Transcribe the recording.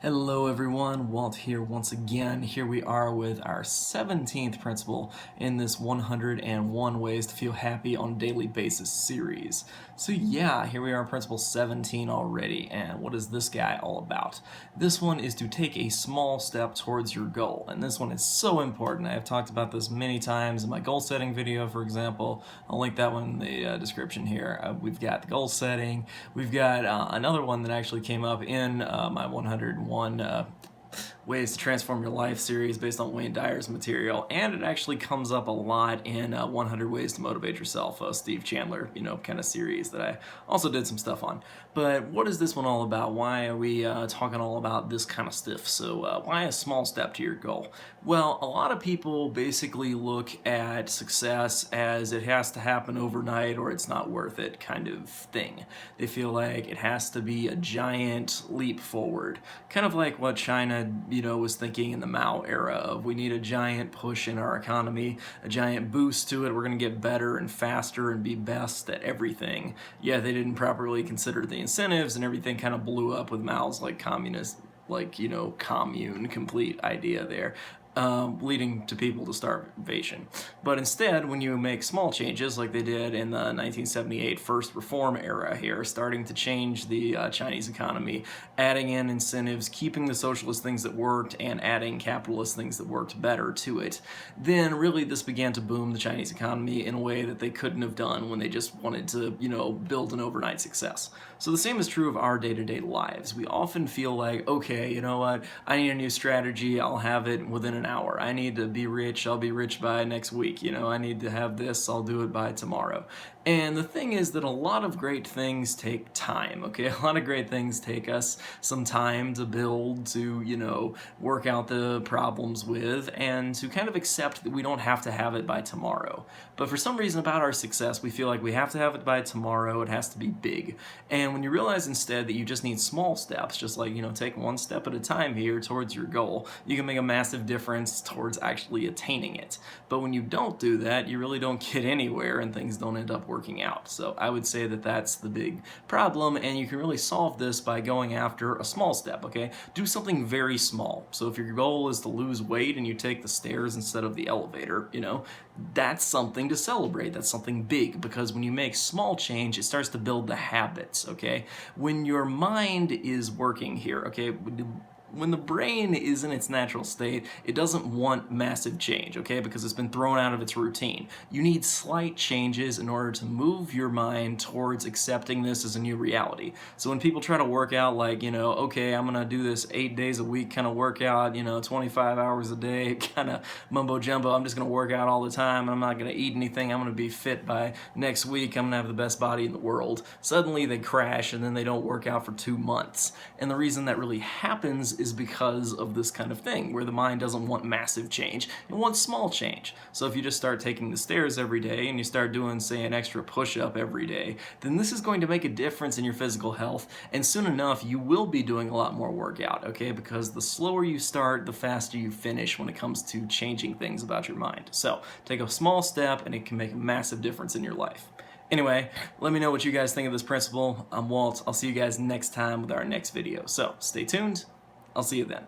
Hello everyone, Walt here once again. Here we are with our 17th principle in this 101 Ways to Feel Happy on a Daily Basis series. So yeah, here we are on principle 17 already, and what is this guy all about? This one is to take a small step towards your goal, and this one is so important. I have talked about this many times in my goal setting video, for example. I'll link that one in the description here. We've got the goal setting. We've got another one that actually came up in my 101 Ways to Transform Your Life series based on Wayne Dyer's material, and it actually comes up a lot in 100 Ways to Motivate Yourself, Steve Chandler, kind of series that I also did some stuff on. But what is this one all about? Why are we talking all about this kind of stuff? So why a small step to your goal? Well, a lot of people basically look at success as it has to happen overnight or it's not worth it kind of thing. They feel like it has to be a giant leap forward, kind of like what China was thinking in the Mao era of we need a giant push in our economy, a giant boost to it, we're going to get better and faster and be best at everything. Yeah, they didn't properly consider the incentives and everything kind of blew up with Mao's communist, commune complete idea there. Leading to people to starvation. But instead, when you make small changes like they did in the 1978 First Reform era here, starting to change the Chinese economy, adding in incentives, keeping the socialist things that worked, and adding capitalist things that worked better to it, then really this began to boom the Chinese economy in a way that they couldn't have done when they just wanted to, build an overnight success. So the same is true of our day-to-day lives. We often feel like, okay, you know what, I need a new strategy, I'll have it within an hour. I need to be rich, I'll be rich by next week. I need to have this, I'll do it by tomorrow. And the thing is that a lot of great things take time, okay? A lot of great things take us some time to build, to, work out the problems with, and to kind of accept that we don't have to have it by tomorrow. But for some reason about our success, we feel like we have to have it by tomorrow, it has to be big. And when you realize instead that you just need small steps, just like, take one step at a time here towards your goal, you can make a massive difference towards actually attaining it. But when you don't do that, you really don't get anywhere and things don't end up working out. So I would say that that's the big problem, and you can really solve this by going after a small step, okay? Do something very small. So if your goal is to lose weight and you take the stairs instead of the elevator, that's something to celebrate. That's something big, because when you make small change, it starts to build the habits, okay? When your mind is working here, okay, when the brain is in its natural state, it doesn't want massive change, okay, because it's been thrown out of its routine. You need slight changes in order to move your mind towards accepting this as a new reality. So when people try to work out okay, I'm gonna do this 8 days a week kind of workout, 25 hours a day, kind of mumbo jumbo, I'm just gonna work out all the time, I'm not gonna eat anything, I'm gonna be fit by next week, I'm gonna have the best body in the world. Suddenly they crash and then they don't work out for 2 months. And the reason that really happens is because of this kind of thing, where the mind doesn't want massive change, it wants small change. So if you just start taking the stairs every day and you start doing, say, an extra push-up every day, then this is going to make a difference in your physical health, and soon enough you will be doing a lot more workout, okay? Because the slower you start, the faster you finish when it comes to changing things about your mind. So take a small step and it can make a massive difference in your life. Anyway, let me know what you guys think of this principle. I'm Walt. I'll see you guys next time with our next video. So stay tuned. I'll see you then.